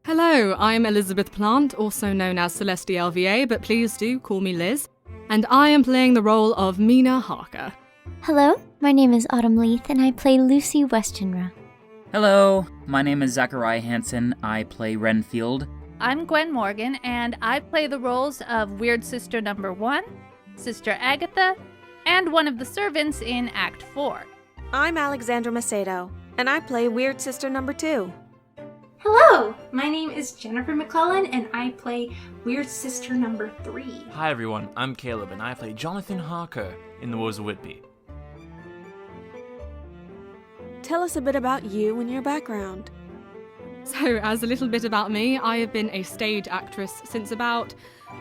Hello, I'm Elizabeth Plant, also known as Celeste LVA, but please do call me Liz, and I am playing the role of Mina Harker. Hello, my name is Autumn Leith, and I play Lucy Westenra. Hello, my name is Zachariah Hansen. I play Renfield. I'm Gwen Morgan, and I play the roles of Weird Sister Number 1, Sister Agatha, and one of the servants in Act 4. I'm Alexandra Macedo, and I play Weird Sister Number 2. Hello, my name is Jennifer McClellan, and I play Weird Sister Number 3. Hi everyone, I'm Caleb, and I play Jonathan Harker in the Woes of Whitby. Tell us a bit about you and your background. So, as a little bit about me, I have been a stage actress since about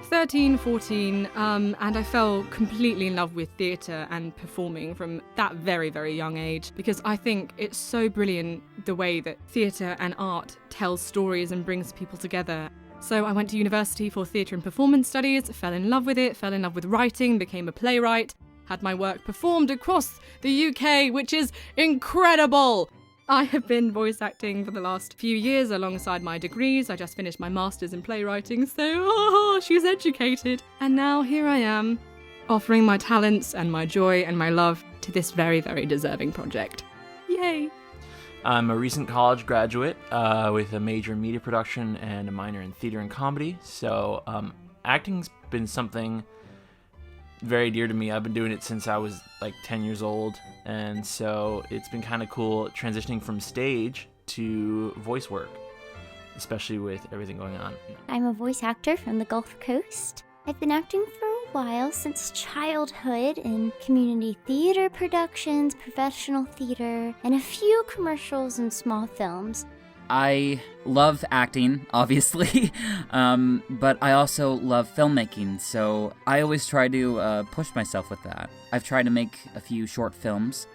13, 14, and I fell completely in love with theatre and performing from that very, very young age, because I think it's so brilliant the way that theatre and art tells stories and brings people together. So I went to university for theatre and performance studies, fell in love with it, fell in love with writing, became a playwright, had my work performed across the UK, which is incredible! I have been voice acting for the last few years alongside my degrees. I just finished my master's in playwriting, so she's educated. And now here I am, offering my talents and my joy and my love to this very, very deserving project. Yay! I'm a recent college graduate with a major in media production and a minor in theater and comedy, so acting's been something very dear to me. I've been doing it since I was like 10 years old, and so it's been kind of cool transitioning from stage to voice work, especially with everything going on. I'm a voice actor from the Gulf Coast. I've been acting for a while, since childhood, in community theater productions, professional theater, and a few commercials and small films. I love acting, obviously, but I also love filmmaking, so I always try to push myself with that. I've tried to make a few short films,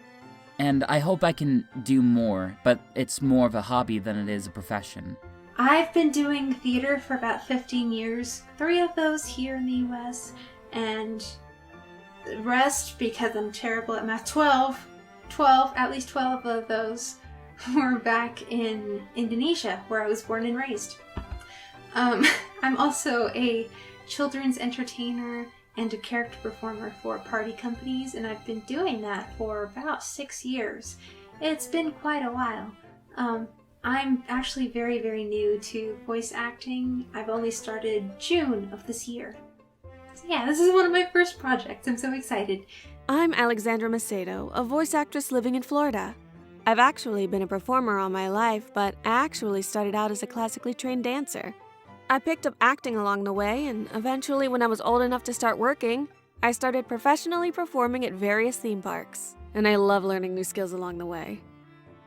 and I hope I can do more, but it's more of a hobby than it is a profession. I've been doing theater for about 15 years, 3 of those here in the US, and the rest, because I'm terrible at math, 12, at least 12 of those were back in Indonesia, where I was born and raised. I'm also a children's entertainer and a character performer for party companies, and I've been doing that for about 6 years. It's been quite a while. I'm actually very, very new to voice acting. I've only started June of this year. So yeah, this is one of my first projects. I'm so excited. I'm Alexandra Macedo, a voice actress living in Florida. I've actually been a performer all my life, but I actually started out as a classically trained dancer. I picked up acting along the way, and eventually when I was old enough to start working, I started professionally performing at various theme parks. And I love learning new skills along the way.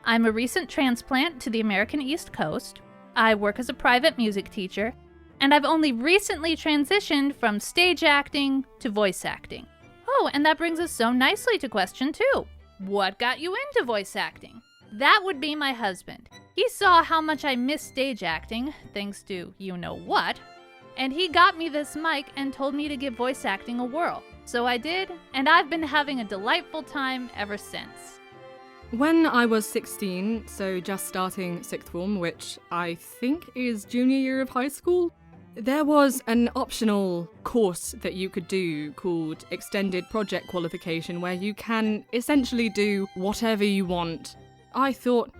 I'm a recent transplant to the American East Coast. I work as a private music teacher, and I've only recently transitioned from stage acting to voice acting. Oh, and that brings us so nicely to question 2. What got you into voice acting? That would be my husband. He saw how much I miss stage acting, thanks to you-know-what, and he got me this mic and told me to give voice acting a whirl. So I did, and I've been having a delightful time ever since. When I was 16, so just starting sixth form, which I think is junior year of high school, there was an optional course that you could do called Extended Project Qualification, where you can essentially do whatever you want. I thought,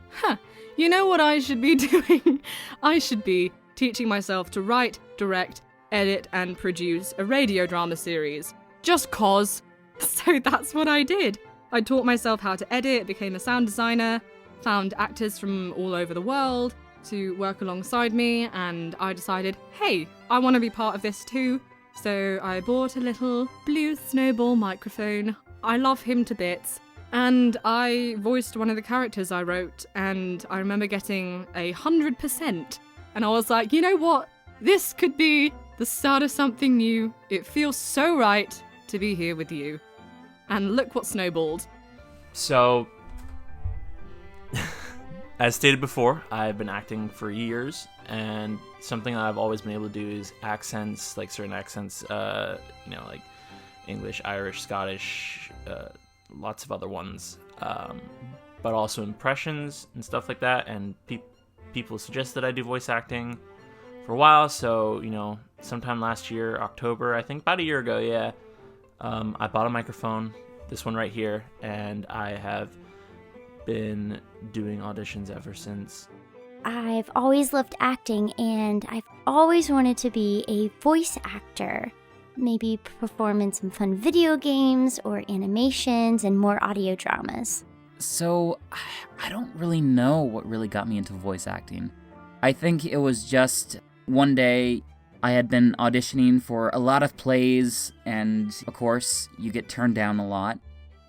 you know what I should be doing? I should be teaching myself to write, direct, edit, and produce a radio drama series. Just cause. So that's what I did. I taught myself how to edit, became a sound designer, found actors from all over the world to work alongside me, and I decided, hey, I want to be part of this too. So I bought a little blue snowball microphone. I love him to bits. And I voiced one of the characters I wrote, and I remember getting 100%. And I was like, you know what? This could be the start of something new. It feels so right to be here with you. And look what snowballed. So, as stated before, I've been acting for years, and something that I've always been able to do is accents, like certain accents, like English, Irish, Scottish, lots of other ones, but also impressions and stuff like that, and people suggest that I do voice acting, for a while. So, sometime last year, October, I think about a year ago, yeah, I bought a microphone, this one right here, and I have been doing auditions ever since. I've always loved acting, and I've always wanted to be a voice actor. Maybe perform in some fun video games or animations and more audio dramas. So, I don't really know what really got me into voice acting. I think it was just one day I had been auditioning for a lot of plays, and of course, you get turned down a lot.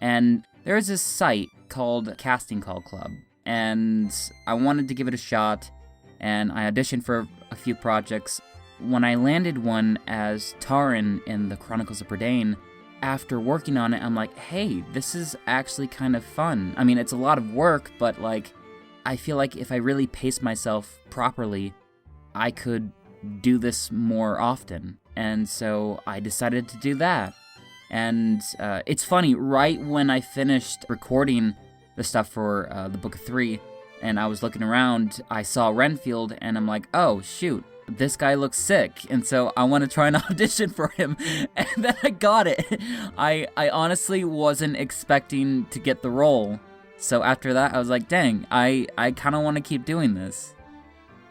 And there's this site called Casting Call Club, and I wanted to give it a shot, and I auditioned for a few projects. When I landed one as Taran in the Chronicles of Prydain, after working on it, I'm like, hey, this is actually kind of fun. I mean, it's a lot of work, but I feel like if I really pace myself properly, I could do this more often. And so I decided to do that. And it's funny, right when I finished recording the stuff for the Book of 3, and I was looking around, I saw Renfield, and I'm like, oh, shoot. This guy looks sick, and so I want to try and audition for him, and then I got it. I honestly wasn't expecting to get the role, so after that I was like, dang, I kind of want to keep doing this.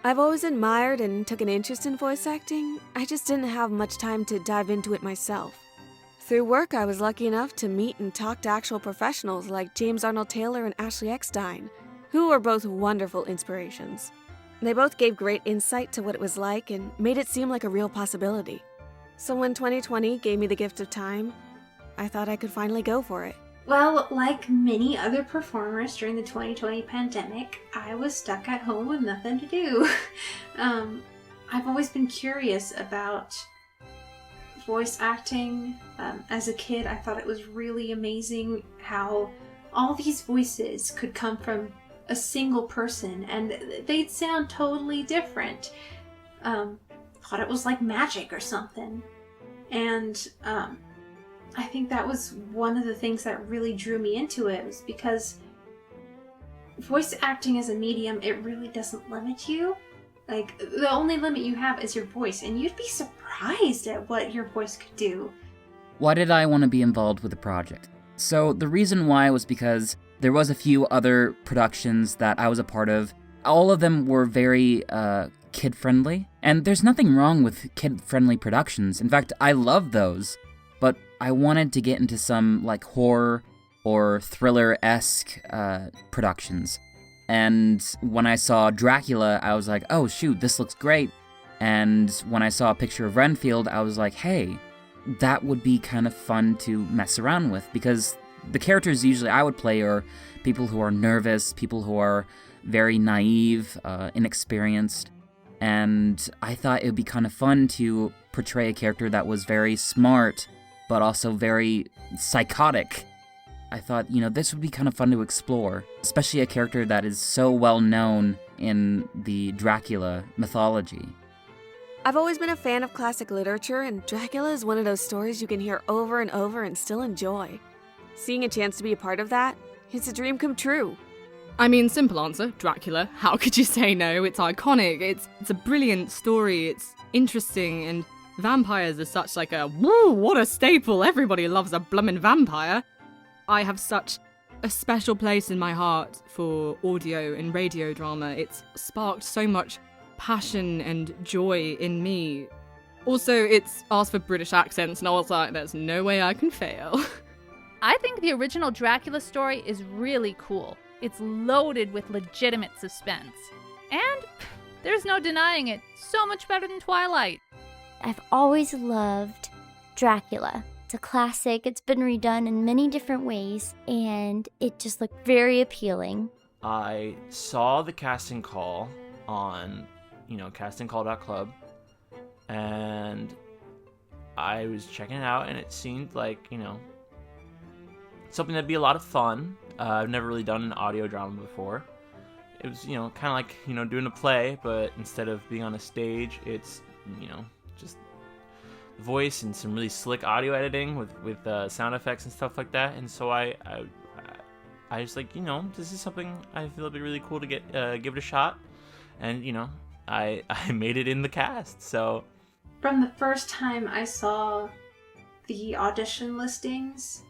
I've always admired and took an interest in voice acting. I just didn't have much time to dive into it myself. Through work, I was lucky enough to meet and talk to actual professionals like James Arnold Taylor and Ashley Eckstein, who were both wonderful inspirations. They both gave great insight to what it was like and made it seem like a real possibility. So when 2020 gave me the gift of time, I thought I could finally go for it. Well, like many other performers during the 2020 pandemic, I was stuck at home with nothing to do. I've always been curious about voice acting. As a kid, I thought it was really amazing how all these voices could come from a single person and they'd sound totally different. Thought it was like magic or something. And I think that was one of the things that really drew me into it, was because voice acting as a medium, it really doesn't limit you. Like, the only limit you have is your voice, and you'd be surprised at what your voice could do. Why did I want to be involved with the project? So the reason why was because there was a few other productions that I was a part of. All of them were very kid-friendly, and there's nothing wrong with kid-friendly productions. In fact, I love those, but I wanted to get into some horror or thriller-esque productions. And when I saw Dracula, I was like, oh shoot, this looks great. And when I saw a picture of Renfield, I was like, hey, that would be kind of fun to mess around with, because the characters usually I would play are people who are nervous, people who are very naive, inexperienced, and I thought it would be kind of fun to portray a character that was very smart, but also very psychotic. I thought, this would be kind of fun to explore, especially a character that is so well known in the Dracula mythology. I've always been a fan of classic literature, and Dracula is one of those stories you can hear over and over and still enjoy. Seeing a chance to be a part of that, it's a dream come true. I mean, simple answer, Dracula. How could you say no? It's iconic, it's a brilliant story, it's interesting, and vampires are such woo, what a staple, everybody loves a bloomin' vampire. I have such a special place in my heart for audio and radio drama. It's sparked so much passion and joy in me. Also, it's asked for British accents, and I was like, there's no way I can fail. I think the original Dracula story is really cool. It's loaded with legitimate suspense. And there's no denying it, so much better than Twilight. I've always loved Dracula. It's a classic, it's been redone in many different ways, and it just looked very appealing. I saw the casting call on, castingcall.club, and I was checking it out, and it seemed like, something that'd be a lot of fun. I've never really done an audio drama before. It was, kind of like, doing a play, but instead of being on a stage, it's, just voice and some really slick audio editing with sound effects and stuff like that. And so I was like, this is something I feel would be really cool to give it a shot. And, I made it in the cast. So From the first time I saw the audition listings,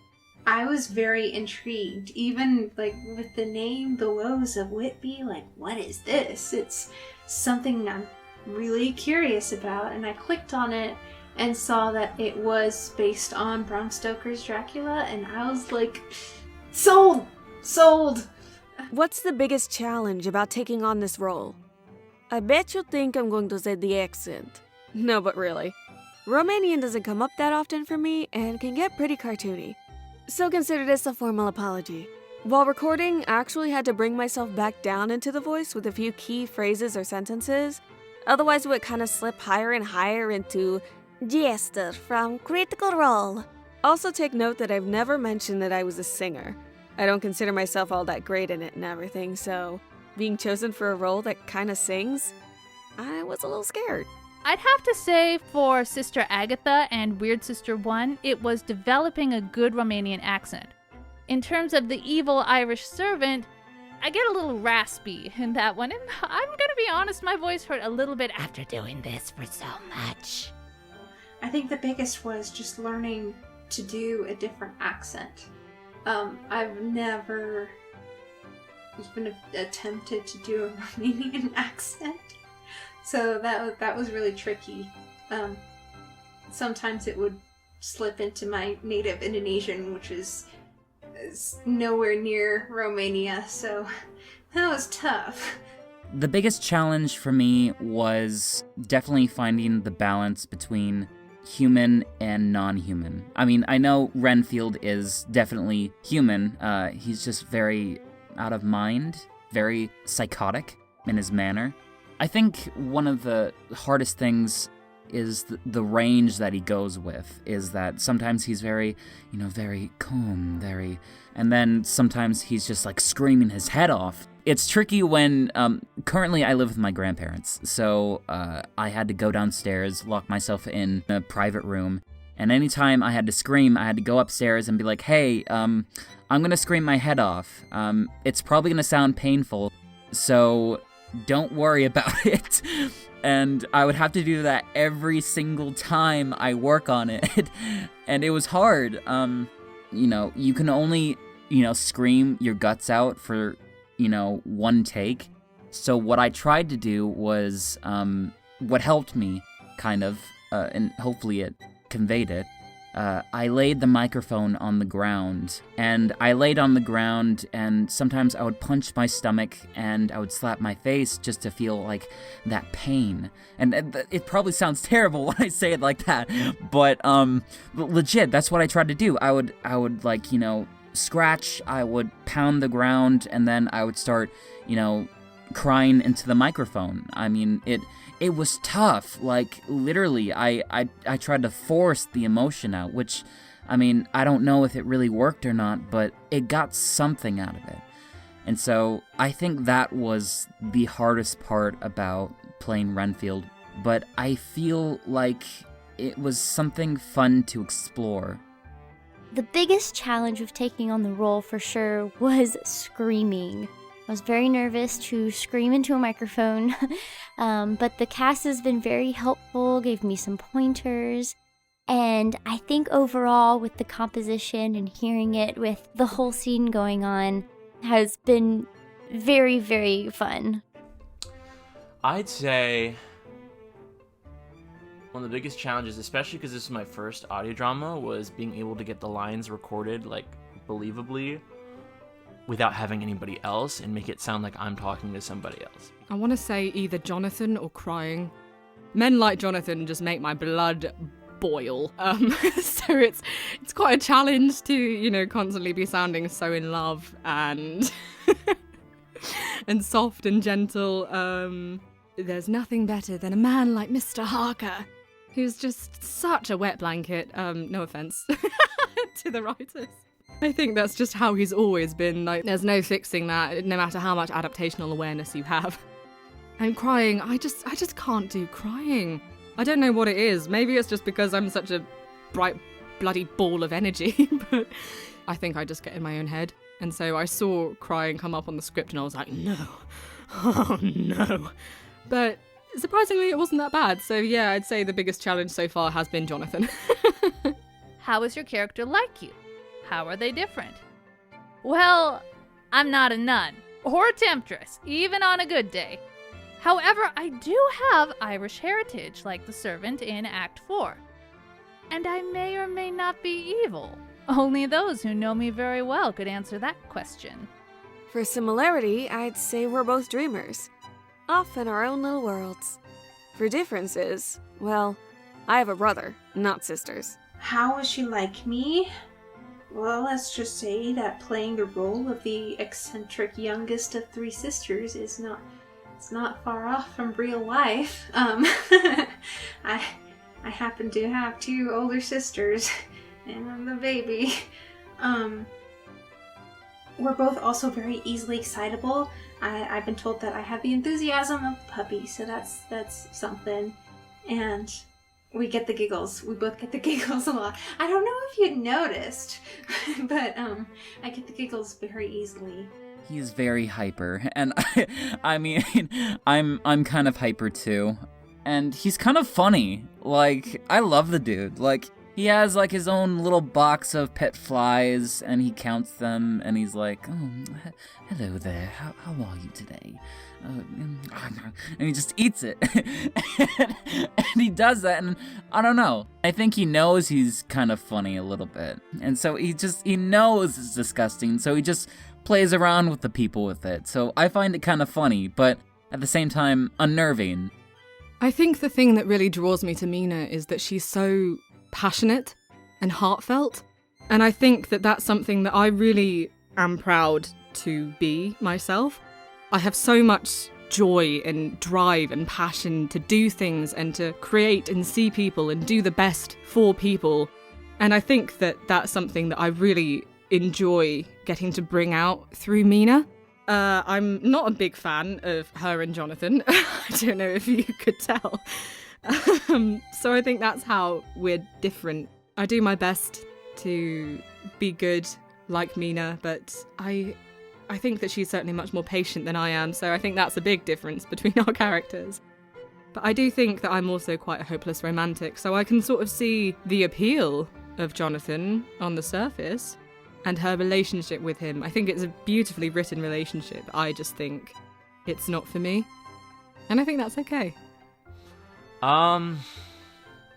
I was very intrigued. Even like with the name, The Woes of Whitby, like, what is this? It's something I'm really curious about, and I clicked on it and saw that it was based on Bram Stoker's Dracula, and I was like, sold! Sold! What's the biggest challenge about taking on this role? I bet you think I'm going to say the accent. No, but really. Romanian doesn't come up that often for me and can get pretty cartoony. So consider this a formal apology. While recording, I actually had to bring myself back down into the voice with a few key phrases or sentences. Otherwise, it would kind of slip higher and higher into Jester from Critical Role. Also take note that I've never mentioned that I was a singer. I don't consider myself all that great in it and everything, so being chosen for a role that kind of sings, I was a little scared. I'd have to say for Sister Agatha and Weird Sister 1, it was developing a good Romanian accent. In terms of the evil Irish servant, I get a little raspy in that one, and I'm gonna be honest, my voice hurt a little bit after doing this for so much. I think the biggest was just learning to do a different accent. I've never even attempted to do a Romanian accent, so that was really tricky. Sometimes it would slip into my native Indonesian, which is nowhere near Romania, so that was tough. The biggest challenge for me was definitely finding the balance between human and non-human. I mean, I know Renfield is definitely human. He's just very out of mind, very psychotic in his manner. I think one of the hardest things is the range that he goes with, is that sometimes he's very, very calm, and then sometimes he's just like screaming his head off. It's tricky when, currently I live with my grandparents, so I had to go downstairs, lock myself in a private room, and anytime I had to scream, I had to go upstairs and be like, hey, I'm gonna scream my head off. It's probably gonna sound painful, so don't worry about it. And I would have to do that every single time I work on it, and it was hard. You can only, scream your guts out for, one take. So what I tried to do was, what helped me, kind of, and hopefully it conveyed it, I laid the microphone on the ground, and I laid on the ground, and sometimes I would punch my stomach, and I would slap my face just to feel, like, that pain. And it probably sounds terrible when I say it like that, but, legit, that's what I tried to do. I would like, scratch, I would pound the ground, and then I would start, crying into the microphone. I mean, it was tough. Like, literally, I tried to force the emotion out, which, I mean, I don't know if it really worked or not, but it got something out of it. And so I think that was the hardest part about playing Renfield, but I feel like it was something fun to explore. The biggest challenge of taking on the role for sure was screaming. I was very nervous to scream into a microphone, but the cast has been very helpful, gave me some pointers, and I think overall with the composition and hearing it with the whole scene going on has been very, very fun. I'd say one of the biggest challenges, especially because this is my first audio drama, was being able to get the lines recorded, like, believably, without having anybody else, and make it sound like I'm talking to somebody else. I want to say either Jonathan or crying. Men like Jonathan just make my blood boil. So it's quite a challenge to, constantly be sounding so in love and and soft and gentle. There's nothing better than a man like Mr. Harker, who's just such a wet blanket. No offense to the writers. I think that's just how he's always been. Like, there's no fixing that, no matter how much adaptational awareness you have. And crying, I just can't do crying. I don't know what it is. Maybe it's just because I'm such a bright, bloody ball of energy, but I think I just get in my own head. And so I saw crying come up on the script and I was like, no. Oh, no. But surprisingly, it wasn't that bad. So yeah, I'd say the biggest challenge so far has been Jonathan. How is your character like you? How are they different? Well, I'm not a nun or a temptress, even on a good day. However, I do have Irish heritage, like the servant in Act 4. And I may or may not be evil. Only those who know me very well could answer that question. For similarity, I'd say we're both dreamers, off in our own little worlds. For differences, well, I have a brother, not sisters. How is she like me? Well, let's just say that playing the role of the eccentric youngest of 3 sisters is not far off from real life. I happen to have 2 older sisters, and I'm the baby. We're both also very easily excitable. I've been told that I have the enthusiasm of a puppy, so that's something. And we get the giggles. We both get the giggles a lot. I don't know if you'd noticed, but I get the giggles very easily. He's very hyper, and I mean, I'm kind of hyper too, and he's kind of funny. Like, I love the dude. Like, he has like his own little box of pet flies, and he counts them, and he's like, "Oh, hello there. How are you today?" And he just eats it, and he does that, and I don't know. I think he knows he's kind of funny a little bit, and so he knows it's disgusting, so he just plays around with the people with it. So I find it kind of funny, but at the same time, unnerving. I think the thing that really draws me to Mina is that she's so passionate and heartfelt. And I think that that's something that I really am proud to be myself. I have so much joy and drive and passion to do things and to create and see people and do the best for people. And I think that that's something that I really enjoy getting to bring out through Mina. I'm not a big fan of her and Jonathan. I don't know if you could tell. So I think that's how we're different. I do my best to be good like Mina, but I think that she's certainly much more patient than I am, so I think that's a big difference between our characters. But I do think that I'm also quite a hopeless romantic, so I can sort of see the appeal of Jonathan on the surface and her relationship with him. I think it's a beautifully written relationship. I just think it's not for me. And I think that's okay. I'm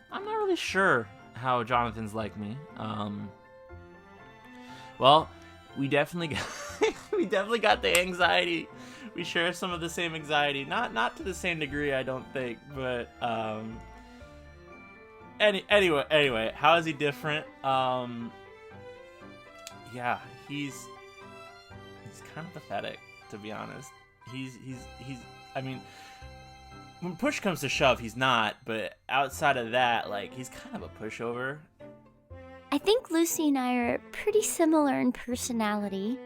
not really sure how Jonathan's like me. Well, we definitely got the anxiety. We share some of the same anxiety. Not to the same degree, I don't think, but anyway, how is he different? Yeah, he's kind of pathetic, to be honest. He's I mean, when push comes to shove, he's not, but outside of that, like, he's kind of a pushover. I think Lucy and I are pretty similar in personality.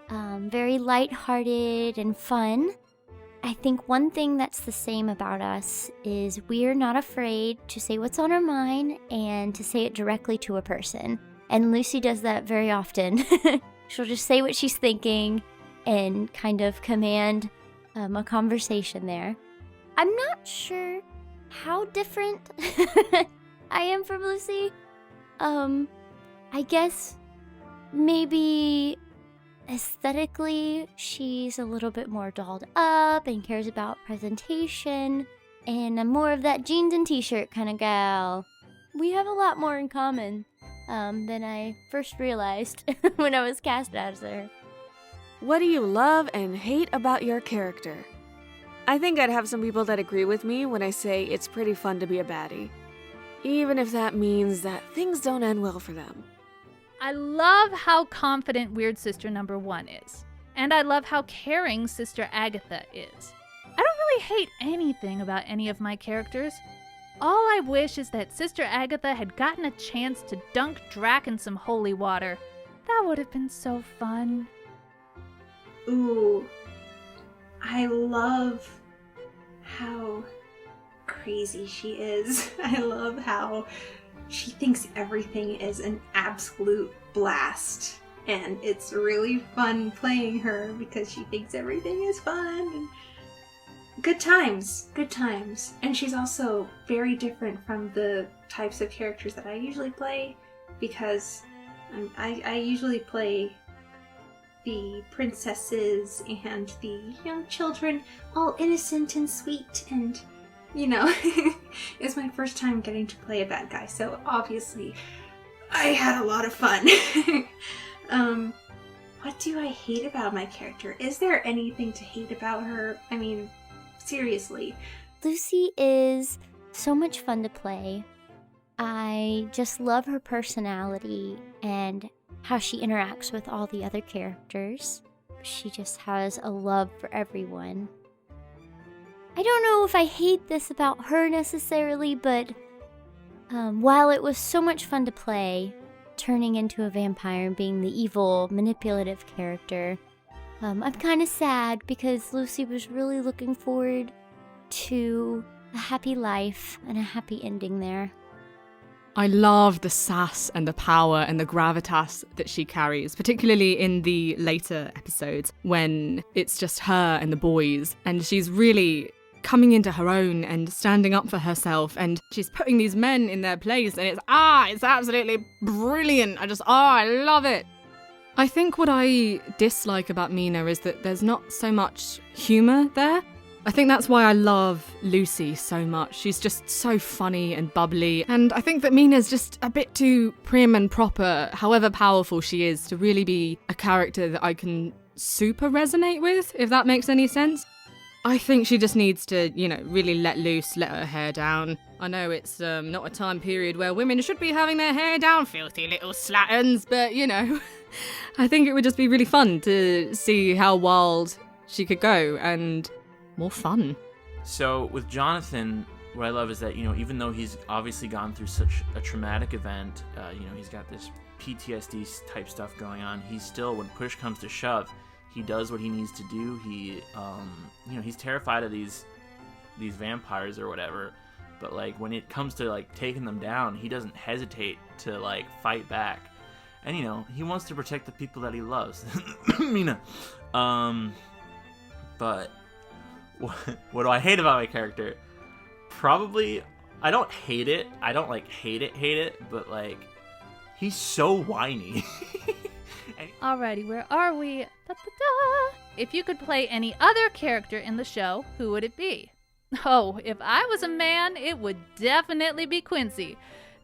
Very lighthearted and fun. I think one thing that's the same about us is we're not afraid to say what's on our mind and to say it directly to a person. And Lucy does that very often. She'll just say what she's thinking and kind of command a conversation there. I'm not sure how different I am from Lucy. I guess maybe aesthetically she's a little bit more dolled up and cares about presentation, and I'm more of that jeans and t-shirt kind of gal. We have a lot more in common than I first realized when I was cast as her. What do you love and hate about your character? I think I'd have some people that agree with me when I say it's pretty fun to be a baddie, even if that means that things don't end well for them. I love how confident Weird Sister number 1 is. And I love how caring Sister Agatha is. I don't really hate anything about any of my characters. All I wish is that Sister Agatha had gotten a chance to dunk Drac in some holy water. That would have been so fun. Ooh, I love how crazy she is. I love how she thinks everything is an absolute blast. And it's really fun playing her because she thinks everything is fun. And Good times. And she's also very different from the types of characters that I usually play, because I usually play the princesses and the young children, all innocent and sweet, and, it's my first time getting to play a bad guy, so obviously I had a lot of fun. What do I hate about my character? Is there anything to hate about her? I mean, seriously. Lucy is so much fun to play. I just love her personality and how she interacts with all the other characters. She just has a love for everyone. I don't know if I hate this about her necessarily, but while it was so much fun to play, turning into a vampire and being the evil, manipulative character, I'm kind of sad because Lucy was really looking forward to a happy life and a happy ending there. I love the sass and the power and the gravitas that she carries, particularly in the later episodes when it's just her and the boys, and she's really coming into her own and standing up for herself, and she's putting these men in their place, and it's absolutely brilliant. I love it. I think what I dislike about Mina is that there's not so much humour there. I think that's why I love Lucy so much. She's just so funny and bubbly, and I think that Mina's just a bit too prim and proper, however powerful she is, to really be a character that I can super resonate with, if that makes any sense. I think she just needs to, really let loose, let her hair down. I know it's not a time period where women should be having their hair down, filthy little slatterns, but, I think it would just be really fun to see how wild she could go, and more fun. So with Jonathan, what I love is that, even though he's obviously gone through such a traumatic event, he's got this PTSD type stuff going on, he's still, when push comes to shove, he does what he needs to do. He, he's terrified of these vampires or whatever, but, when it comes to, taking them down, he doesn't hesitate to, fight back. And, he wants to protect the people that he loves. Mina. But what do I hate about my character? Probably, I don't hate it. I don't, hate it, but, he's so whiny. Alrighty, where are we? Da-da-da. If you could play any other character in the show, who would it be? Oh, if I was a man, it would definitely be Quincy.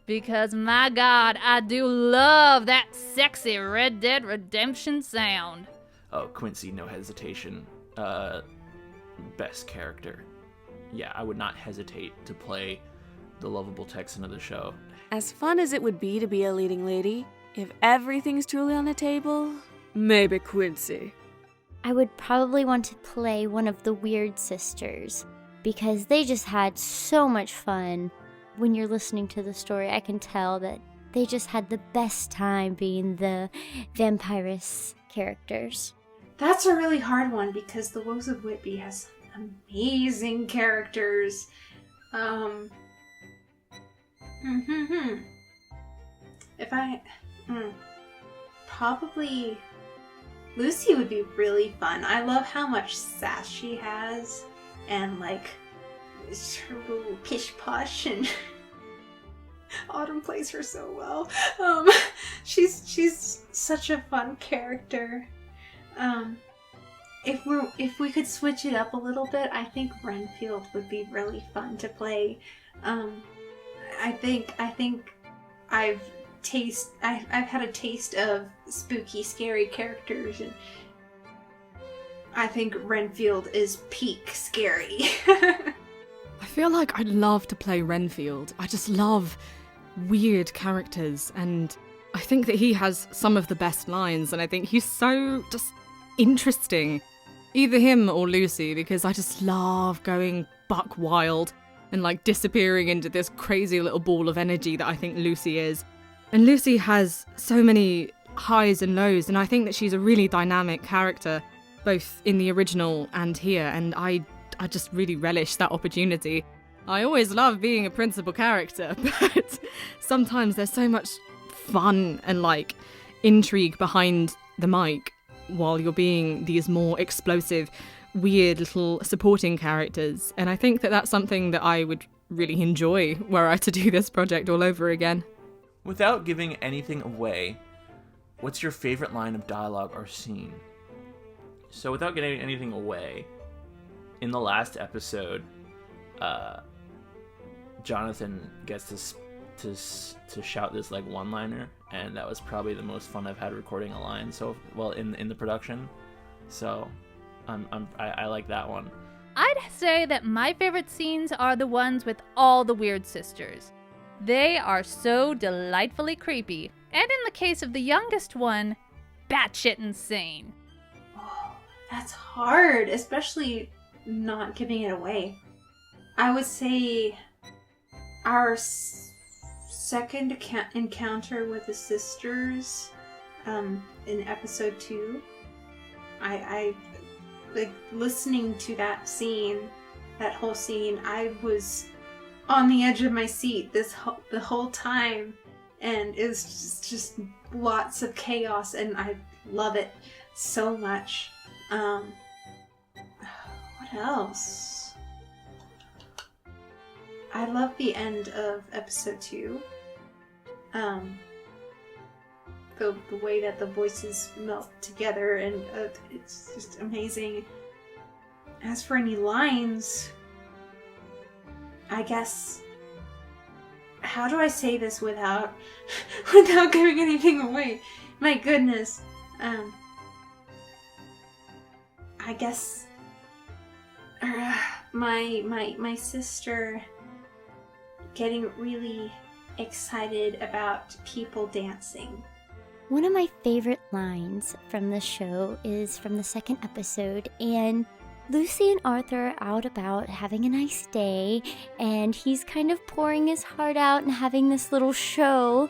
Because, my God, I do love that sexy Red Dead Redemption sound. Oh, Quincy, no hesitation. Best character. Yeah, I would not hesitate to play the lovable Texan of the show. As fun as it would be to be a leading lady, if everything's truly on the table, maybe Quincy. I would probably want to play one of the weird sisters, because they just had so much fun. When you're listening to the story, I can tell that they just had the best time being the vampiress characters. That's a really hard one because the Woes of Whitby has amazing characters. If I... probably... Lucy would be really fun. I love how much sass she has. And, it's her little pish-posh, and... Autumn plays her so well. She's such a fun character. If we could switch it up a little bit, I think Renfield would be really fun to play. I think I've had a taste of spooky, scary characters, and I think Renfield is peak scary. I feel like I'd love to play Renfield. I just love weird characters, and I think that he has some of the best lines, and I think he's so just interesting. Either him or Lucy, because I just love going buck wild and disappearing into this crazy little ball of energy that I think Lucy is. And Lucy has so many highs and lows, and I think that she's a really dynamic character, both in the original and here, and I just really relish that opportunity. I always love being a principal character, but sometimes there's so much fun and intrigue behind the mic while you're being these more explosive, weird little supporting characters. And I think that that's something that I would really enjoy were I to do this project all over again. Without giving anything away, what's your favorite line of dialogue or scene? So without getting anything away, in the last episode, Jonathan gets to shout this like one-liner, and that was probably the most fun I've had recording a line in the production. So I like that one. I'd say that my favorite scenes are the ones with all the weird sisters. They are so delightfully creepy, and in the case of the youngest one, batshit insane. Oh, that's hard, especially not giving it away. I would say our second encounter with the sisters in episode 2. I like listening to that whole scene. I was on the edge of my seat the whole time, and it was just lots of chaos, and I love it so much. What else? I love the end of episode 2. The way that the voices melt together, and it's just amazing. As for any lines, I guess, how do I say this without giving anything away? My goodness. I guess my sister getting really excited about people dancing. One of my favorite lines from the show is from the second episode, and Lucy and Arthur are out about having a nice day, and he's kind of pouring his heart out and having this little show,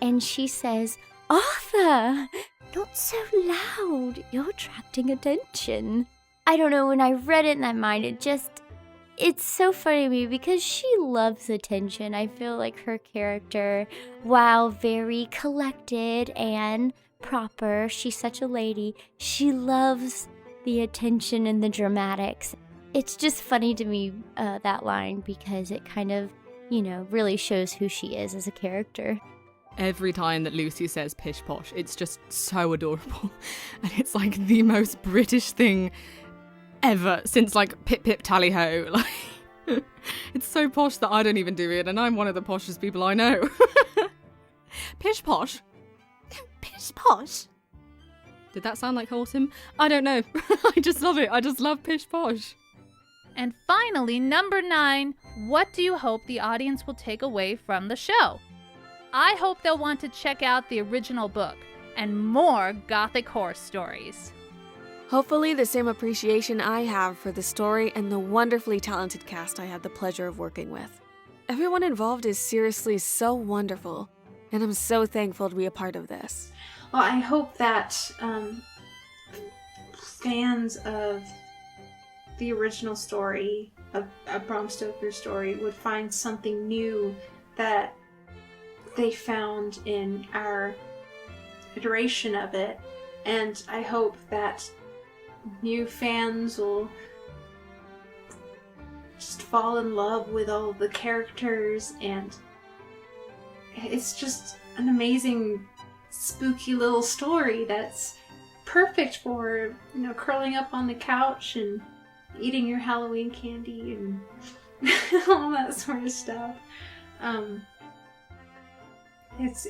and she says, "Arthur, not so loud, you're attracting attention." I don't know, when I read it in my mind, it's so funny to me because she loves attention. I feel like her character, while very collected and proper, she's such a lady, she loves the attention and the dramatics. It's just funny to me, that line, because it kind of, really shows who she is as a character. Every time that Lucy says pish posh, it's just so adorable. And it's like the most British thing ever since like pip pip tally ho. Like, it's so posh that I don't even do it, and I'm one of the poshest people I know. Pish posh? Pish posh? Did that sound like wholesome? I don't know. I just love it. I just love pish posh. And finally, number 9, what do you hope the audience will take away from the show? I hope they'll want to check out the original book and more gothic horror stories. Hopefully the same appreciation I have for the story and the wonderfully talented cast I had the pleasure of working with. Everyone involved is seriously so wonderful, and I'm so thankful to be a part of this. Well, I hope that fans of the original story, of Bram Stoker's story, would find something new that they found in our iteration of it. And I hope that new fans will just fall in love with all the characters, and it's just an amazing, spooky little story that's perfect for, curling up on the couch and eating your Halloween candy and all that sort of stuff. It's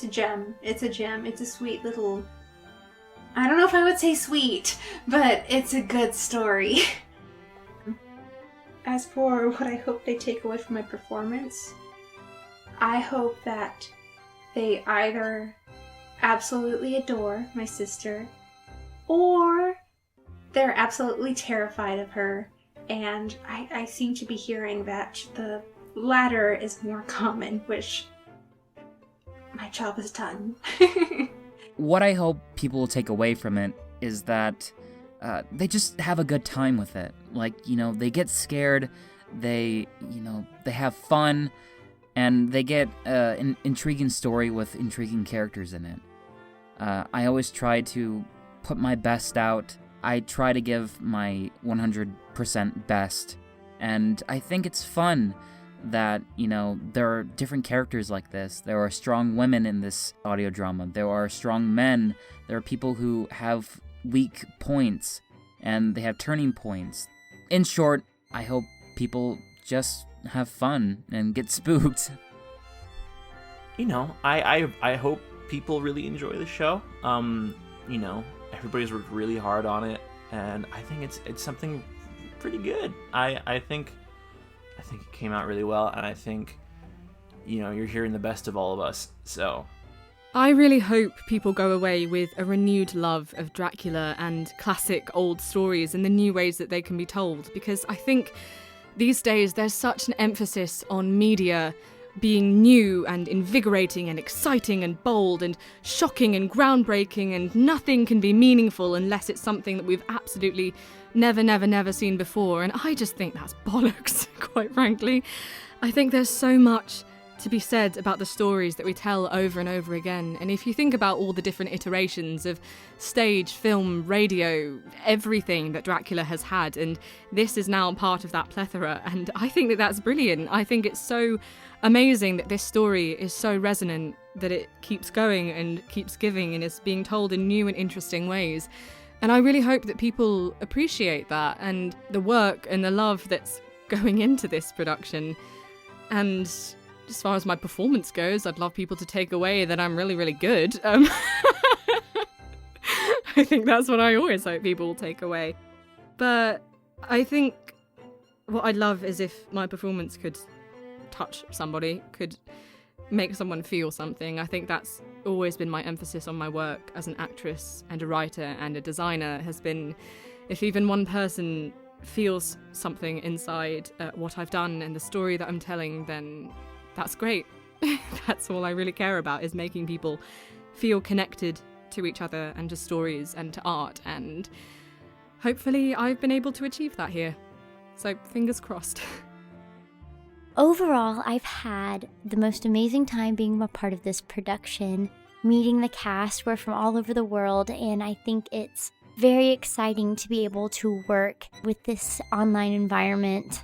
a gem. It's a gem. It's a sweet little, I don't know if I would say sweet, but it's a good story. As for what I hope they take away from my performance, I hope that they either absolutely adore my sister, or they're absolutely terrified of her, and I seem to be hearing that the latter is more common, which my job is done. What I hope people will take away from it is that they just have a good time with it. Like, they get scared, they have fun, and they get an intriguing story with intriguing characters in it. I always try to put my best out. I try to give my 100% best. And I think it's fun that, there are different characters like this. There are strong women in this audio drama. There are strong men. There are people who have weak points, and they have turning points. In short, I hope people just have fun and get spooked. I hope people really enjoy the show. Everybody's worked really hard on it, and I think it's something pretty good. I think it came out really well, and I think you're hearing the best of all of us. So I really hope people go away with a renewed love of Dracula and classic old stories and the new ways that they can be told, because I think these days there's such an emphasis on media being new and invigorating and exciting and bold and shocking and groundbreaking, and nothing can be meaningful unless it's something that we've absolutely never seen before. And I just think that's bollocks, quite frankly. I think there's so much to be said about the stories that we tell over and over again. And if you think about all the different iterations of stage, film, radio, everything that Dracula has had, and this is now part of that plethora, and I think that that's brilliant. I think it's so amazing that this story is so resonant, that it keeps going and keeps giving and is being told in new and interesting ways. And I really hope that people appreciate that and the work and the love that's going into this production. And as far as my performance goes, I'd love people to take away that I'm really, really good. I think that's what I always hope people will take away. But I think what I'd love is if my performance could touch somebody, could make someone feel something. I think that's always been my emphasis on my work as an actress and a writer and a designer, has been if even one person feels something inside what I've done and the story that I'm telling, then that's great. That's all I really care about, is making people feel connected to each other and to stories and to art, and hopefully I've been able to achieve that here. So fingers crossed. Overall, I've had the most amazing time being a part of this production, meeting the cast. We're from all over the world, and I think it's very exciting to be able to work with this online environment.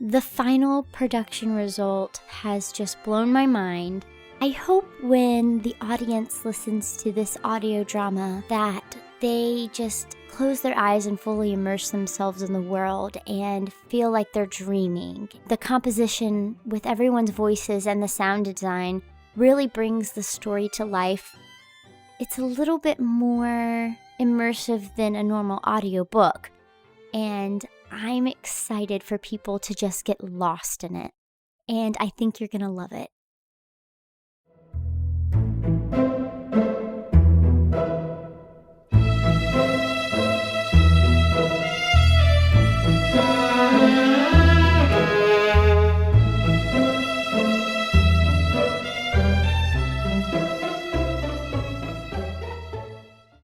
The final production result has just blown my mind. I hope when the audience listens to this audio drama that they just close their eyes and fully immerse themselves in the world and feel like they're dreaming. The composition with everyone's voices and the sound design really brings the story to life. It's a little bit more immersive than a normal audiobook, and I'm excited for people to just get lost in it. And I think you're going to love it.